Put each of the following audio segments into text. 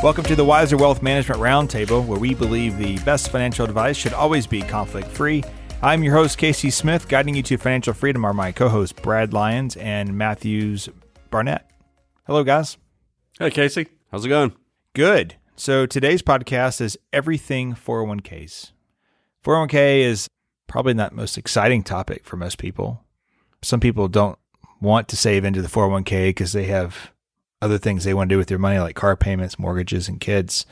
Welcome to the Wiser Wealth Management Roundtable, where we believe the best financial advice should always be conflict-free. I'm your host, Casey Smith. Guiding you to financial freedom are my co-hosts, Brad Lyons and Matthews Barnett. Hello, guys. Hey, Casey. How's it going? Good. So today's podcast is everything 401ks. 401k is probably not the most exciting topic for most people. Some people don't want to save into the 401k because they have other things they want to do with their money, like car payments, mortgages, and kids.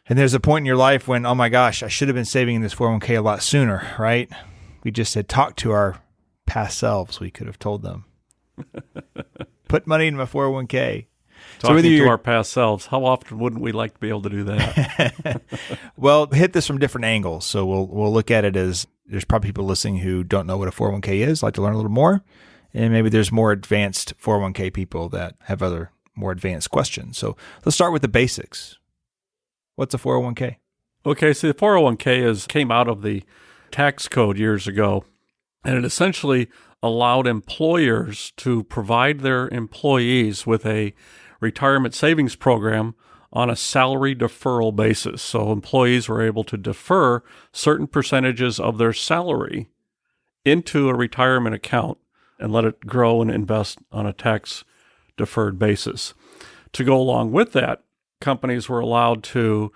And there's a point in your life when, oh my gosh, I should have been saving in this 401k a lot sooner, right? We just had talked to our past selves. We could have told them, put money in my 401k. Talking to our past selves, how often wouldn't we like to be able to do that? Well, hit this from different angles. So we'll look at it as there's probably people listening who don't know what a 401k is, like to learn a little more. And maybe there's more advanced 401k people that have other more advanced questions. So let's start with the basics. What's a 401k? Okay, so the 401k came out of the tax code years ago, and it essentially allowed employers to provide their employees with a retirement savings program on a salary deferral basis. So employees were able to defer certain percentages of their salary into a retirement account and let it grow and invest on a tax deferred basis. To go along with that, companies were allowed to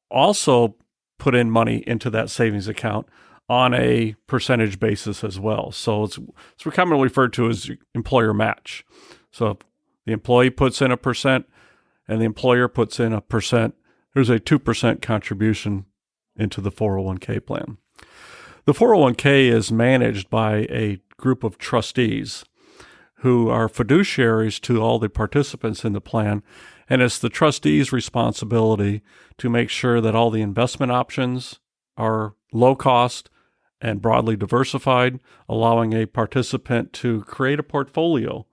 also put in money into that savings account on a percentage basis as well. So it's commonly referred to as employer match. So if the employee puts in 1% and the employer puts in 1%, there's a 2% contribution into the 401k plan. The 401k is managed by a group of trustees who are fiduciaries to all the participants in the plan, and it's the trustees' responsibility to make sure that all the investment options are low cost and broadly diversified, allowing a participant to create a portfolio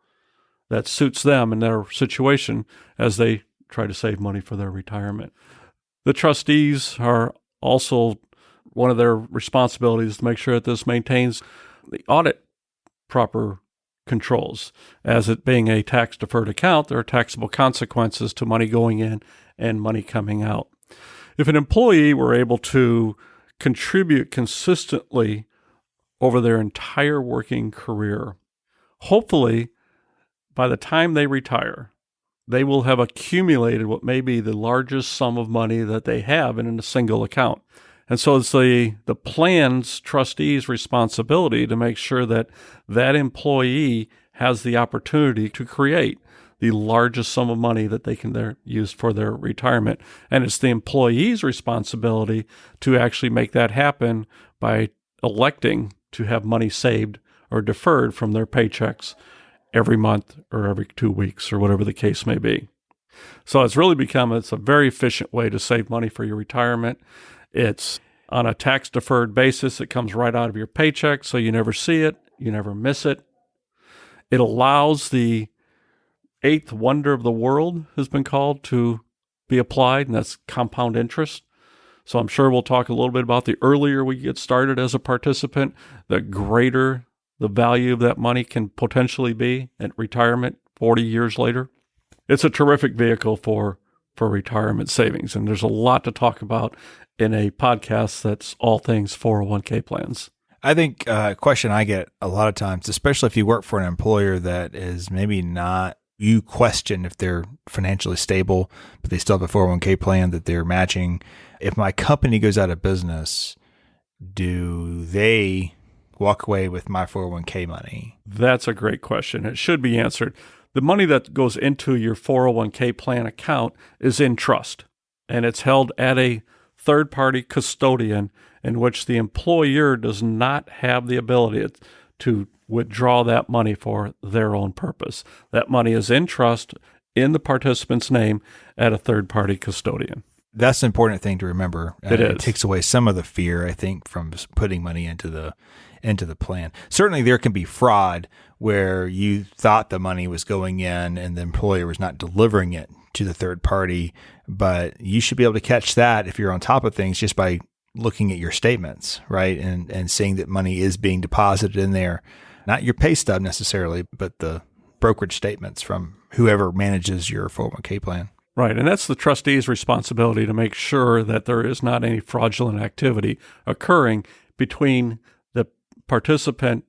that suits them and their situation as they try to save money for their retirement. The trustees are also, one of their responsibilities to make sure that this maintains the audit proper controls. As it being a tax-deferred account, there are taxable consequences to money going in and money coming out. If an employee were able to contribute consistently over their entire working career, hopefully by the time they retire, they will have accumulated what may be the largest sum of money that they have in a single account. And so it's the plan's trustee's responsibility to make sure that that employee has the opportunity to create the largest sum of money that they can use for their retirement. And it's the employee's responsibility to actually make that happen by electing to have money saved or deferred from their paychecks every month or every 2 weeks or whatever the case may be. So it's a very efficient way to save money for your retirement. It's on a tax-deferred basis. It comes right out of your paycheck, so you never see it, you never miss it. It allows the eighth wonder of the world, has been called, to be applied, and that's compound interest. So I'm sure we'll talk a little bit about the earlier we get started as a participant, the greater the value of that money can potentially be at retirement 40 years later. It's a terrific vehicle for retirement savings, and there's a lot to talk about in a podcast that's all things 401k plans. I think a question I get a lot of times, especially if you work for an employer that is maybe not, you question if they're financially stable, but they still have a 401k plan that they're matching. If my company goes out of business, do they walk away with my 401k money? That's a great question. It should be answered. The money that goes into your 401k plan account is in trust, and it's held at a third-party custodian in which the employer does not have the ability to withdraw that money for their own purpose. That money is in trust in the participant's name at a third-party custodian. That's an important thing to remember. It is. It takes away some of the fear, I think, from putting money into the plan. Certainly there can be fraud where you thought the money was going in and the employer was not delivering it to the third party, but you should be able to catch that if you're on top of things just by looking at your statements, right? And seeing that money is being deposited in there, not your pay stub necessarily, but the brokerage statements from whoever manages your 401k plan. Right. And that's the trustee's responsibility to make sure that there is not any fraudulent activity occurring between the participant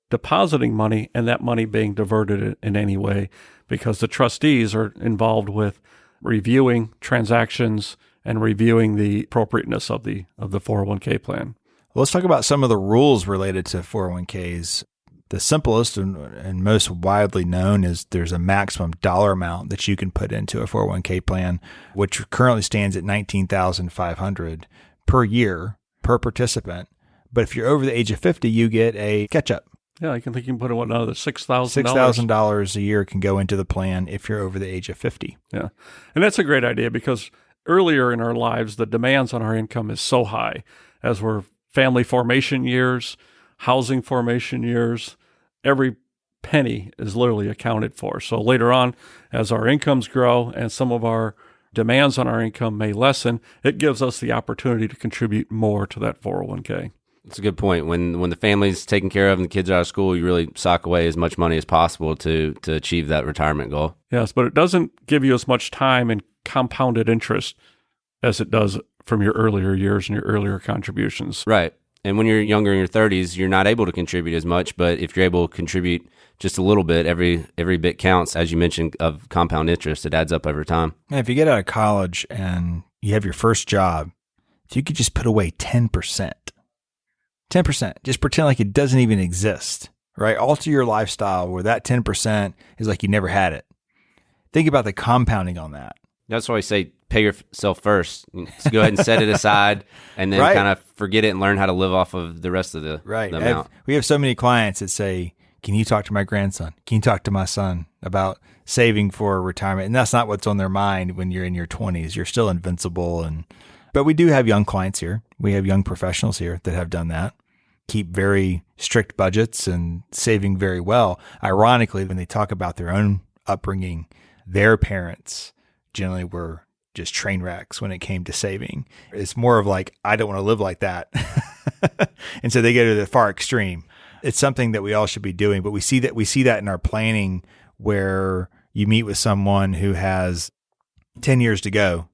depositing money and that money being diverted in any way, because the trustees are involved with reviewing transactions and reviewing the appropriateness of the 401k plan. Well, let's talk about some of the rules related to 401ks. The simplest and most widely known is there's a maximum dollar amount that you can put into a 401k plan, which currently stands at $19,500 per year per participant. But if you're over the age of 50, you get a catch-up. Yeah, I can think you can put in another $6,000. $6,000 a year can go into the plan if you're over the age of 50. Yeah. And that's a great idea, because earlier in our lives, the demands on our income is so high as we're family formation years, housing formation years. Every penny is literally accounted for. So later on, as our incomes grow and some of our demands on our income may lessen, it gives us the opportunity to contribute more to that 401k. That's a good point. When the family's taken care of and the kids are out of school, you really sock away as much money as possible to achieve that retirement goal. Yes, but it doesn't give you as much time and compounded interest as it does from your earlier years and your earlier contributions. Right. And when you're younger in your 30s, you're not able to contribute as much. But if you're able to contribute just a little bit, every bit counts, as you mentioned, of compound interest. It adds up over time. And if you get out of college and you have your first job, if you could just put away 10%, 10%, just pretend like it doesn't even exist, right? Alter your lifestyle where that 10% is like you never had it. Think about the compounding on that. That's why I say pay yourself first. Just go ahead and set it aside and then kind of forget it and learn how to live off of the rest of the amount. We have so many clients that say, can you talk to my grandson? Can you talk to my son about saving for retirement? And that's not what's on their mind when you're in your 20s. You're still invincible. But we do have young clients here. We have young professionals here that have done that, keep very strict budgets and saving very well. Ironically, when they talk about their own upbringing, their parents generally were just train wrecks when it came to saving. It's more of like, I don't want to live like that. And so they go to the far extreme. It's something that we all should be doing, but we see that in our planning, where you meet with someone who has 10 years to go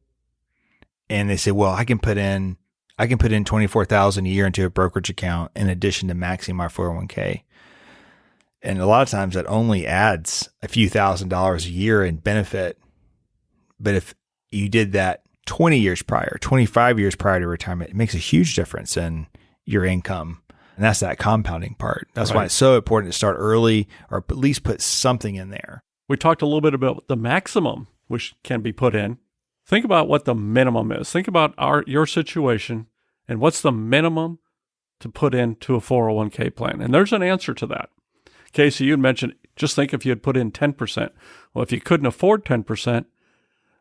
and they say, well, I can put in $24,000 a year into a brokerage account in addition to maxing my 401k. And a lot of times that only adds a few $1,000s a year in benefit. But if you did that 20 years prior, 25 years prior to retirement, it makes a huge difference in your income. And that's that compounding part. That's why it's so important to start early, or at least put something in there. We talked a little bit about the maximum which can be put in. Think about what the minimum is. Think about your situation and what's the minimum to put into a 401k plan. And there's an answer to that. Casey, you mentioned, just think if you had put in 10%. Well, if you couldn't afford 10%,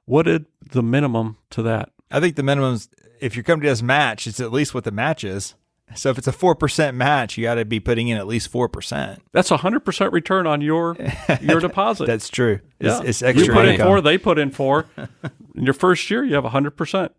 what is the minimum to that? I think the minimum's, if you're coming to us match, it's at least what the match is. So if it's a 4% match, you got to be putting in at least 4%. That's 100% return on your deposit. That's true. Yeah. It's extra You put income. in 4, they put in 4. In your first year, you have 100%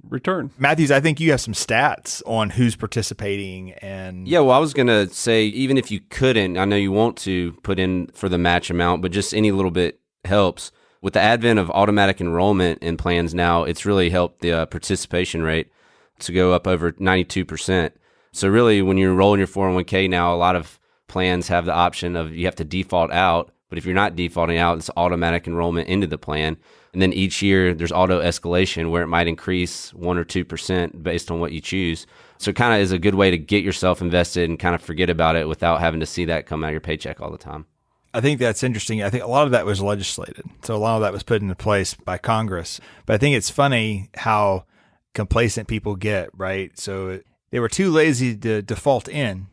return. Matthews, I think you have some stats on who's participating. And yeah, well, I was going to say, even if you couldn't, I know you want to put in for the match amount, but just any little bit helps. With the advent of automatic enrollment in plans now, it's really helped the participation rate to go up over 92%. So really, when you enroll in your 401k now, a lot of plans have the option of you have to default out, but if you're not defaulting out, it's automatic enrollment into the plan. And then each year there's auto escalation where it might increase 1 or 2% based on what you choose. So it kind of is a good way to get yourself invested and kind of forget about it without having to see that come out of your paycheck all the time. I think that's interesting. I think a lot of that was legislated. So a lot of that was put into place by Congress. But I think it's funny how complacent people get, right? So they were too lazy to default in.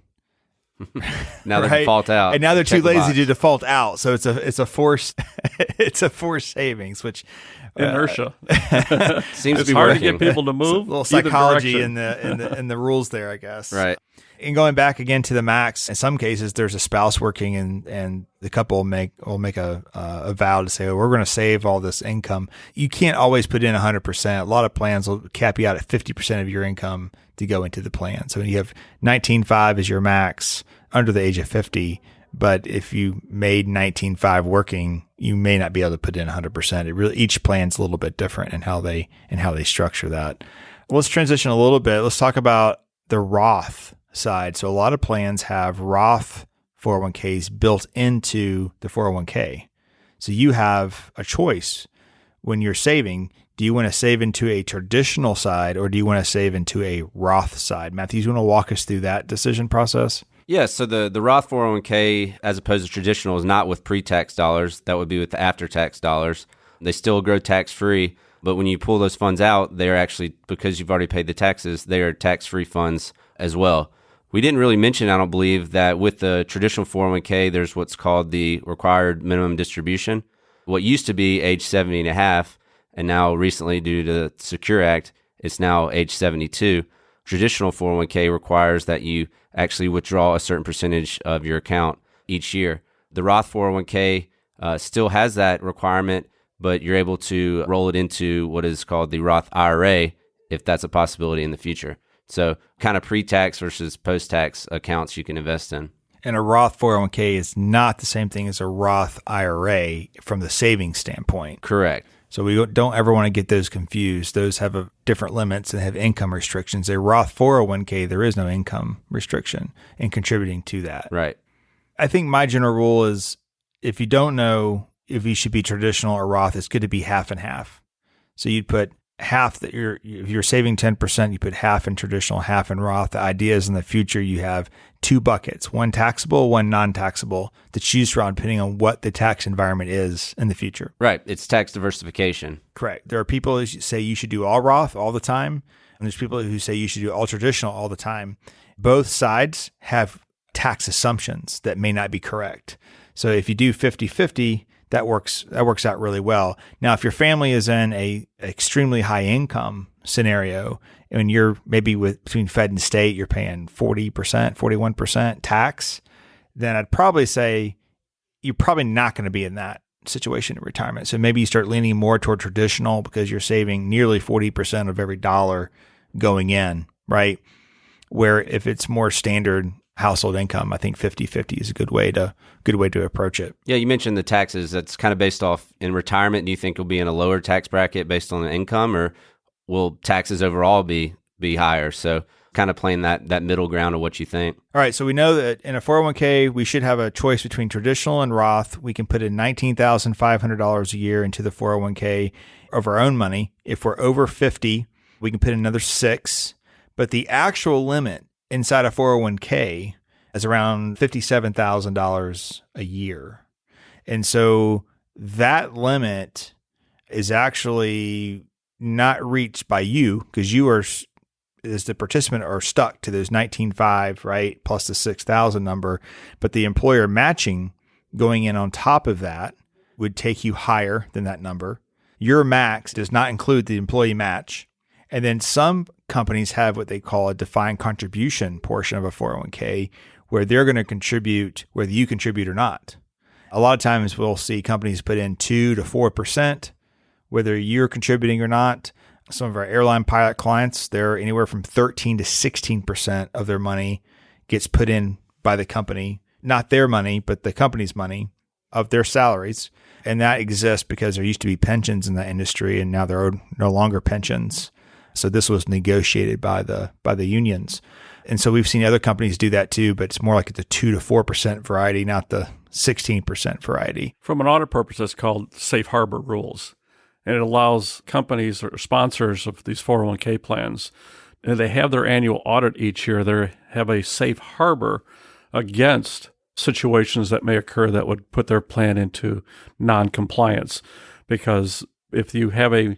Now they default out. And now they're too lazy to default out. So it's a forced savings, which inertia seems to be hard working. to get people to move. A little psychology in the rules there, I guess. Right. And going back again to the max, in some cases there's a spouse working and the couple will make a vow to say, oh, we're going to save all this income. You can't always put in 100%. A lot of plans will cap you out at 50% of your income to go into the plan. So you have 19.5 as your max under the age of 50. But if you made 19.5 working, you may not be able to put in 100%. It really, each plan's a little bit different in how they structure that. Let's transition a little bit. Let's talk about the Roth side. So a lot of plans have Roth 401ks built into the 401k. So you have a choice when you're saving. Do you want to save into a traditional side or do you want to save into a Roth side? Matthew, you want to walk us through that decision process? Yeah, so the Roth 401k, as opposed to traditional, is not with pre-tax dollars. That would be with the after-tax dollars. They still grow tax-free, but when you pull those funds out, they're actually, because you've already paid the taxes, they are tax-free funds as well. We didn't really mention, I don't believe, that with the traditional 401k, there's what's called the required minimum distribution. What used to be age 70 and a half, and now recently, due to the Secure Act, it's now age 72. Traditional 401k requires that you actually withdraw a certain percentage of your account each year. The Roth 401k still has that requirement, but you're able to roll it into what is called the Roth IRA if that's a possibility in the future. So kind of pre-tax versus post-tax accounts you can invest in. And a Roth 401k is not the same thing as a Roth IRA from the savings standpoint. Correct. So we don't ever want to get those confused. Those have different limits and have income restrictions. A Roth 401k, there is no income restriction in contributing to that. Right. I think my general rule is if you don't know if you should be traditional or Roth, it's good to be half and half. So you'd put half that if you're saving 10%, you put half in traditional, half in Roth. The idea is in the future you have two buckets, one taxable, one non-taxable, to choose from depending on what the tax environment is in the future. Right. It's tax diversification. Correct. There are people who say you should do all Roth all the time, and there's people who say you should do all traditional all the time. Both sides have tax assumptions that may not be correct. So if you do 50-50, that works out really well. Now, if your family is in a extremely high income scenario and you're maybe between Fed and state, you're paying 40%, 41% tax, then I'd probably say you're probably not going to be in that situation in retirement. So maybe you start leaning more toward traditional because you're saving nearly 40% of every dollar going in, right? Where if it's more standard household income, I think 50-50 is a good way to approach it. Yeah, you mentioned the taxes. That's kind of based off in retirement. Do you think you'll be in a lower tax bracket based on the income, or will taxes overall be higher? So kind of playing that middle ground of what you think. All right, so we know that in a 401k, we should have a choice between traditional and Roth. We can put in $19,500 a year into the 401k of our own money. If we're over 50, we can put in another $6. But the actual limit inside a 401k is around $57,000 a year. And so that limit is actually not reached by you because you are, as the participant, are stuck to those 19.5, right? Plus the 6,000 number. But the employer matching going in on top of that would take you higher than that number. Your max does not include the employee match. And then some companies have what they call a defined contribution portion of a 401k where they're going to contribute whether you contribute or not. A lot of times we'll see companies put in 2 to 4%, whether you're contributing or not. Some of our airline pilot clients, they're anywhere from 13 to 16% of their money gets put in by the company, not their money, but the company's money of their salaries. And that exists because there used to be pensions in the industry and now there are no longer pensions. So this was negotiated by the unions. And so we've seen other companies do that too, but it's more like the 2 to 4% variety, not the 16% variety. From an audit purpose, it's called safe harbor rules. And it allows companies or sponsors of these 401k plans, and they have their annual audit each year, they have a safe harbor against situations that may occur that would put their plan into non-compliance. Because if you have a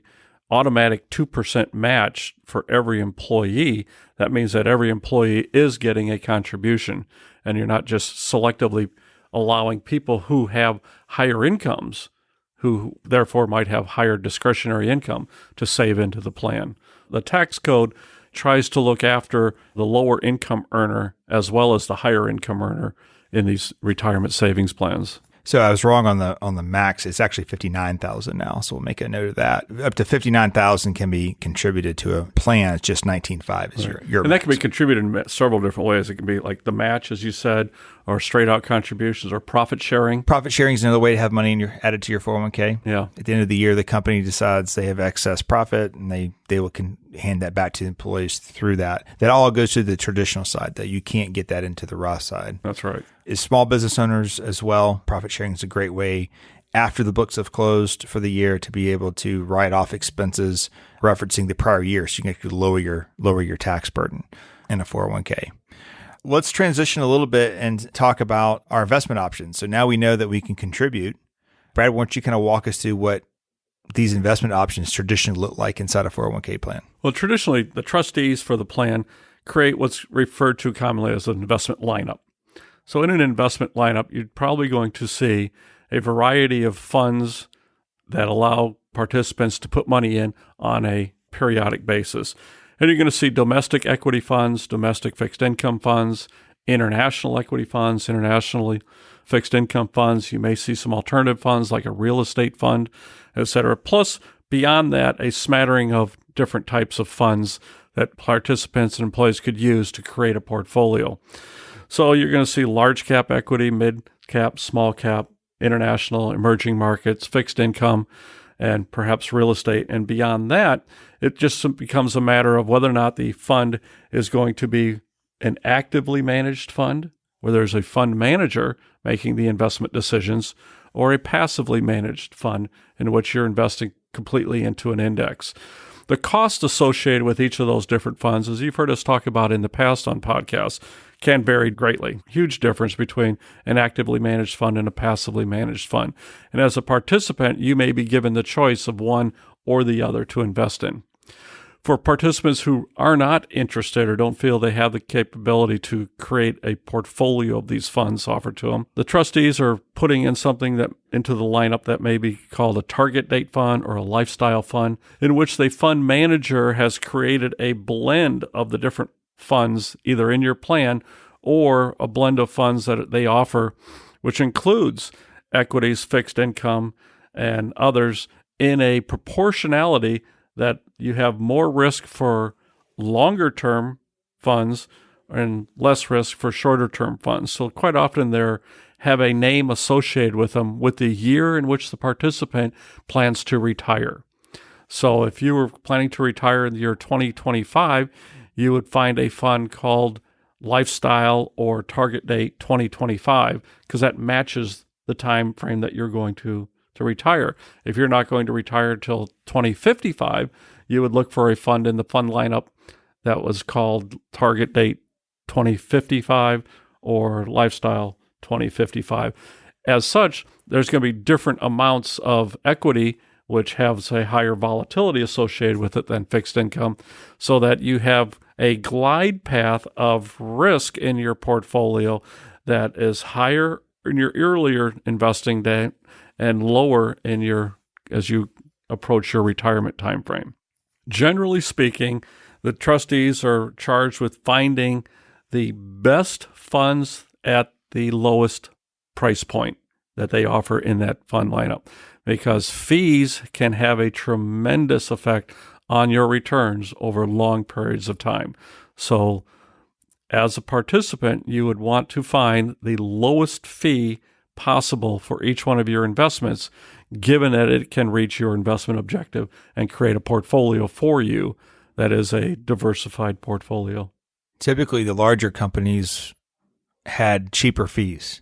automatic 2% match for every employee, that means that every employee is getting a contribution, and you're not just selectively allowing people who have higher incomes, who therefore might have higher discretionary income, to save into the plan. The tax code tries to look after the lower income earner as well as the higher income earner in these retirement savings plans. So I was wrong on the max. It's actually 59,000 now. So we'll make a note of that. Up to 59,000 can be contributed to a plan. It's just 19.5 is your and that can be contributed in several different ways. It can be like the match, as you said, or straight out contributions, or profit sharing. Profit sharing is another way to have money added to your 401k. Yeah. At the end of the year, the company decides they have excess profit, and they will hand that back to the employees through that. That all goes to the traditional side. That you can't get that into the Roth side. That's right. As small business owners as well, profit sharing is a great way after the books have closed for the year to be able to write off expenses referencing the prior year, so you can actually lower your tax burden in a 401k. Let's transition a little bit and talk about our investment options. So now we know that we can contribute. Brad, why don't you kind of walk us through what these investment options traditionally look like inside a 401k plan? Well, traditionally, the trustees for the plan create what's referred to commonly as an investment lineup. So in an investment lineup, you're probably going to see a variety of funds that allow participants to put money in on a periodic basis. And you're going to see domestic equity funds, domestic fixed income funds, international equity funds, internationally fixed income funds. You may see some alternative funds like a real estate fund, et cetera. Plus, beyond that, a smattering of different types of funds that participants and employees could use to create a portfolio. So you're going to see large cap equity, mid cap, small cap, international, emerging markets, fixed income, and perhaps real estate. And beyond that, it just becomes a matter of whether or not the fund is going to be an actively managed fund, where there's a fund manager making the investment decisions, or a passively managed fund in which you're investing completely into an index. The cost associated with each of those different funds, as you've heard us talk about in the past on podcasts, can vary greatly. Huge difference between an actively managed fund and a passively managed fund. And as a participant, you may be given the choice of one or the other to invest in. For participants who are not interested or don't feel they have the capability to create a portfolio of these funds offered to them, the trustees are putting in something that into the lineup that may be called a target date fund or a lifestyle fund, in which the fund manager has created a blend of the different funds either in your plan or a blend of funds that they offer, which includes equities, fixed income, and others in a proportionality that you have more risk for longer term funds and less risk for shorter term funds. So quite often they have a name associated with them with the year in which the participant plans to retire. So if you were planning to retire in the year 2025, you would find a fund called Lifestyle or Target Date 2025, because that matches the time frame that you're going to retire. If you're not going to retire until 2055, you would look for a fund in the fund lineup that was called Target Date 2055 or Lifestyle 2055. As such, there's going to be different amounts of equity which has a higher volatility associated with it than fixed income, so that you have a glide path of risk in your portfolio that is higher in your earlier investing day and lower as you approach your retirement time frame. Generally speaking, the trustees are charged with finding the best funds at the lowest price point that they offer in that fund lineup, because fees can have a tremendous effect on your returns over long periods of time. So as a participant, you would want to find the lowest fee possible for each one of your investments, given that it can reach your investment objective and create a portfolio for you that is a diversified portfolio. Typically, the larger companies had cheaper fees,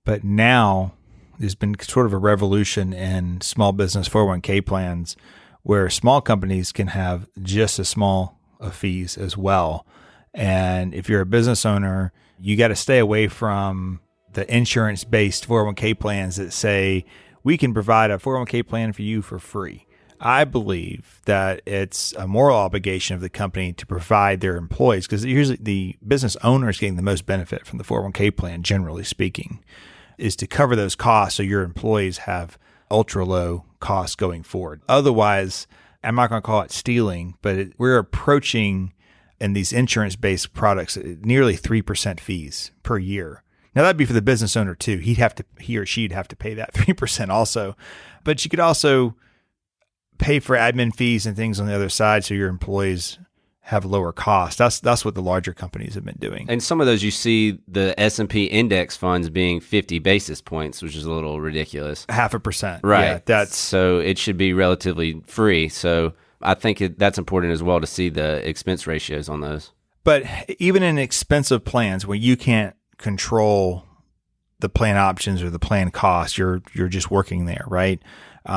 but now there's been sort of a revolution in small business 401k plans where small companies can have just as small of fees as well. And if you're a business owner, you got to stay away from the insurance-based 401k plans that say, we can provide a 401k plan for you for free. I believe that it's a moral obligation of the company to provide their employees, because usually the business owner is getting the most benefit from the 401k plan, generally speaking, is to cover those costs so your employees have ultra low costs going forward. Otherwise, I'm not going to call it stealing, but we're approaching in these insurance-based products nearly 3% fees per year. Now that'd be for the business owner too. He or she'd have to pay that 3% also. But you could also pay for admin fees and things on the other side so your employees have lower costs. That's what the larger companies have been doing. And some of those you see the S&P index funds being 50 basis points, which is a little ridiculous. 0.5%. Right. Yeah, so it should be relatively free. So I think that's important as well to see the expense ratios on those. But even in expensive plans where you can't control the plan options or the plan costs, you're just working there, right?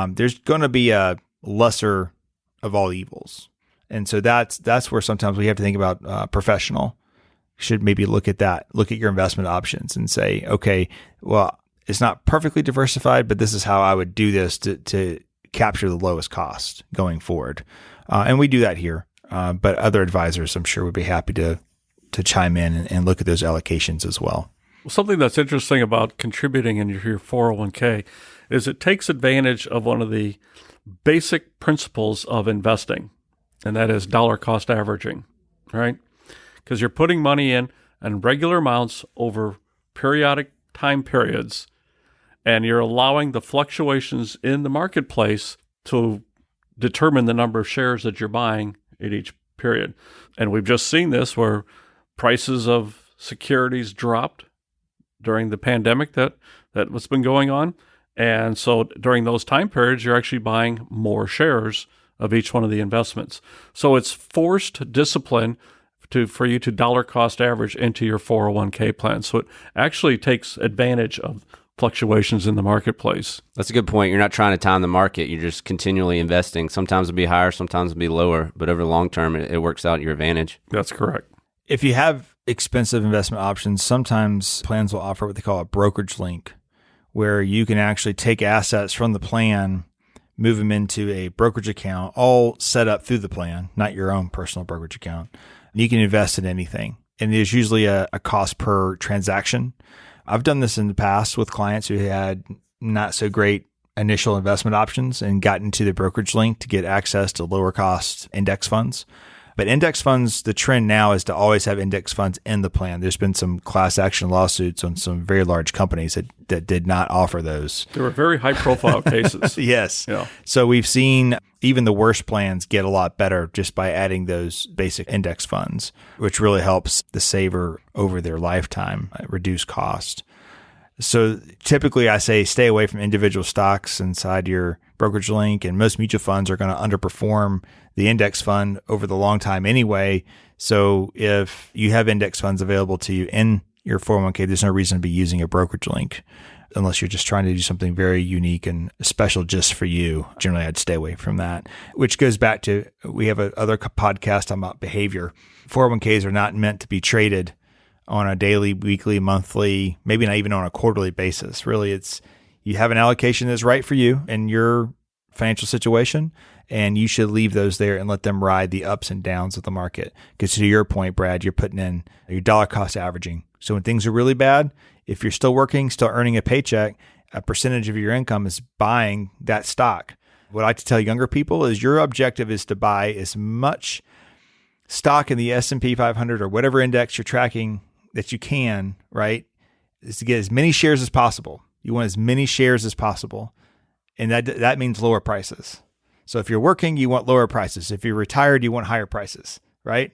There's going to be a lesser of all evils. And so that's where sometimes we have to think about professional. You should maybe look at that, look at your investment options and say, okay, well, it's not perfectly diversified, but this is how I would do this to capture the lowest cost going forward. And we do that here. But other advisors, I'm sure, would be happy to chime in and look at those allocations as well. Well, something that's interesting about contributing in your 401k is it takes advantage of one of the basic principles of investing, and that is dollar cost averaging, right? Because you're putting money in regular amounts over periodic time periods, and you're allowing the fluctuations in the marketplace to determine the number of shares that you're buying at each period. And we've just seen this where prices of securities dropped during the pandemic that what's been going on. And so during those time periods, you're actually buying more shares of each one of the investments. So it's forced discipline for you to dollar cost average into your 401k plan. So it actually takes advantage of fluctuations in the marketplace. That's a good point. You're not trying to time the market. You're just continually investing. Sometimes it'll be higher, sometimes it'll be lower, but over the long term, it works out in your advantage. That's correct. If you have expensive investment options, sometimes plans will offer what they call a brokerage link, where you can actually take assets from the plan, move them into a brokerage account, all set up through the plan, not your own personal brokerage account. And you can invest in anything. And there's usually a cost per transaction. I've done this in the past with clients who had not so great initial investment options and got into the brokerage link to get access to lower cost index funds. But index funds, the trend now is to always have index funds in the plan. There's been some class action lawsuits on some very large companies that did not offer those. There were very high profile cases. Yes. Yeah. So we've seen even the worst plans get a lot better just by adding those basic index funds, which really helps the saver over their lifetime reduce cost. So typically I say stay away from individual stocks inside your brokerage link, and most mutual funds are going to underperform the index fund over the long time anyway. So if you have index funds available to you in your 401k, there's no reason to be using a brokerage link unless you're just trying to do something very unique and special just for you. Generally, I'd stay away from that, which goes back to, we have another podcast about behavior. 401ks are not meant to be traded on a daily, weekly, monthly, maybe not even on a quarterly basis. Really, it's you have an allocation that's right for you and your financial situation, and you should leave those there and let them ride the ups and downs of the market. Because to your point, Brad, you're putting in your dollar cost averaging. So when things are really bad, if you're still working, still earning a paycheck, a percentage of your income is buying that stock. What I like to tell younger people is your objective is to buy as much stock in the S&P 500 or whatever index you're tracking that you can, right? Is to get as many shares as possible. You want as many shares as possible. And that means lower prices. So if you're working, you want lower prices. If you're retired, you want higher prices, right?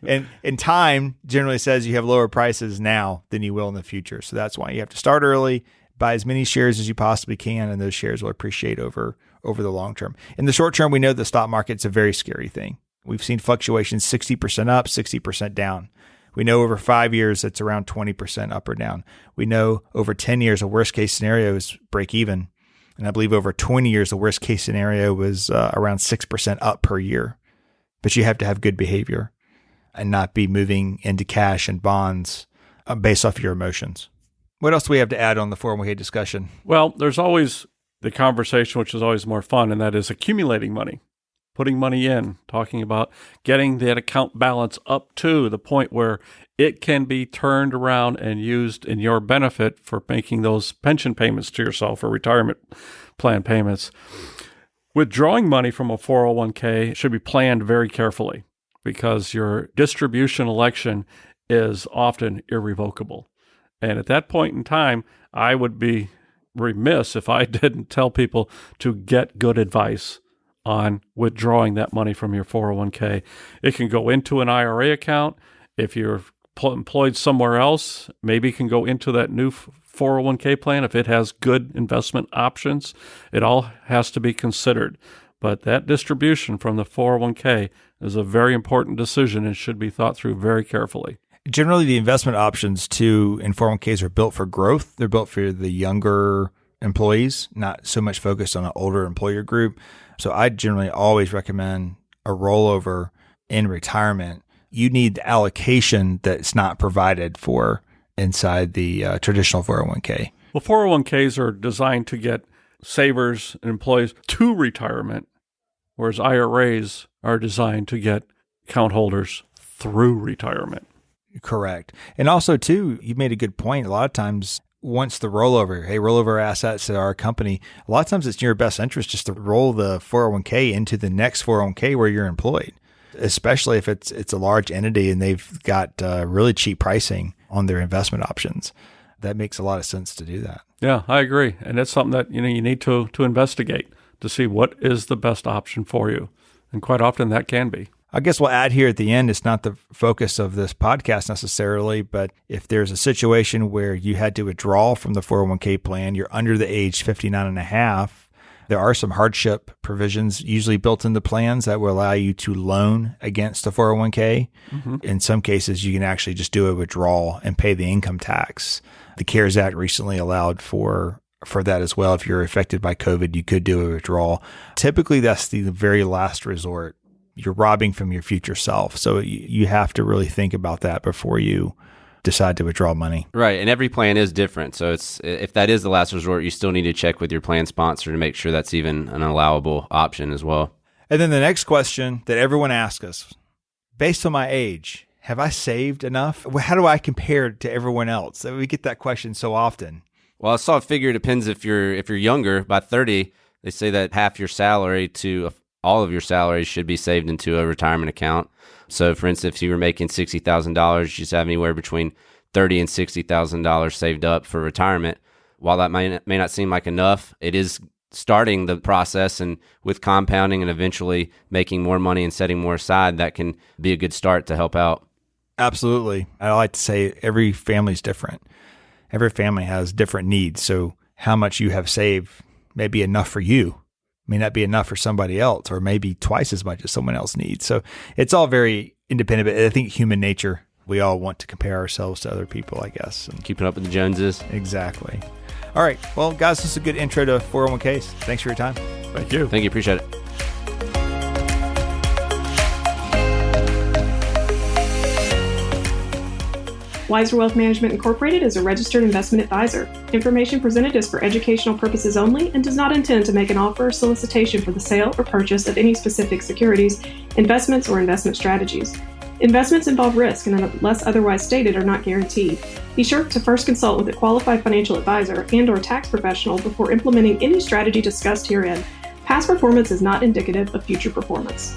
And time generally says you have lower prices now than you will in the future. So that's why you have to start early, buy as many shares as you possibly can, and those shares will appreciate over the long term. In the short term, we know the stock market's a very scary thing. We've seen fluctuations 60% up, 60% down. We know over 5 years, it's around 20% up or down. We know over 10 years, a worst case scenario is break even. And I believe over 20 years, the worst case scenario was around 6% up per year. But you have to have good behavior and not be moving into cash and bonds based off your emotions. What else do we have to add on the 401k discussion? Well, there's always the conversation, which is always more fun, and that is accumulating money. Putting money in, talking about getting that account balance up to the point where it can be turned around and used in your benefit for making those pension payments to yourself or retirement plan payments. Withdrawing money from a 401k should be planned very carefully because your distribution election is often irrevocable. And at that point in time, I would be remiss if I didn't tell people to get good advice on withdrawing that money from your 401k. It can go into an IRA account. If you're employed somewhere else, maybe it can go into that new 401k plan if it has good investment options. It all has to be considered. But that distribution from the 401k is a very important decision and should be thought through very carefully. Generally, the investment options too in 401ks are built for growth. They're built for the younger employees, not so much focused on an older employer group. So I generally always recommend a rollover in retirement. You need the allocation that's not provided for inside the traditional 401k. Well, 401ks are designed to get savers and employees to retirement, whereas IRAs are designed to get account holders through retirement. Correct. And also, too, you made a good point. A lot of times, once the rollover assets at our company, a lot of times it's in your best interest just to roll the 401k into the next 401k where you're employed, especially if it's a large entity and they've got really cheap pricing on their investment options. That makes a lot of sense to do that. Yeah, I agree. And that's something that you need to investigate to see what is the best option for you. And quite often that can be. I guess we'll add here at the end, it's not the focus of this podcast necessarily, but if there's a situation where you had to withdraw from the 401k plan, you're under the age 59 and a half, there are some hardship provisions usually built into plans that will allow you to loan against the 401k. Mm-hmm. In some cases, you can actually just do a withdrawal and pay the income tax. The CARES Act recently allowed for that as well. If you're affected by COVID, you could do a withdrawal. Typically, that's the very last resort. You're robbing from your future self. So you have to really think about that before you decide to withdraw money. Right. And every plan is different. So if that is the last resort, you still need to check with your plan sponsor to make sure that's even an allowable option as well. And then the next question that everyone asks us, based on my age, have I saved enough? How do I compare to everyone else? We get that question so often. Well, I saw a figure. It depends if you're younger. By 30, they say that half your salary to all of your salary should be saved into a retirement account. So, for instance, if you were making $60,000, you should have anywhere between $30,000 and $60,000 saved up for retirement. While that may not seem like enough, it is starting the process, and with compounding and eventually making more money and setting more aside, that can be a good start to help out. Absolutely. I like to say every family is different. Every family has different needs. So how much you have saved may be enough for you, may not be enough for somebody else, or maybe twice as much as someone else needs. So it's all very independent. But I think human nature, we all want to compare ourselves to other people, I guess. And keeping up with the Joneses. Exactly. All right. Well, guys, this is a good intro to 401ks. Thanks for your time. Thank you. Thank you. Appreciate it. Wiser Wealth Management Incorporated is a registered investment advisor. Information presented is for educational purposes only and does not intend to make an offer or solicitation for the sale or purchase of any specific securities, investments, or investment strategies. Investments involve risk and, unless otherwise stated, are not guaranteed. Be sure to first consult with a qualified financial advisor and/or tax professional before implementing any strategy discussed herein. Past performance is not indicative of future performance.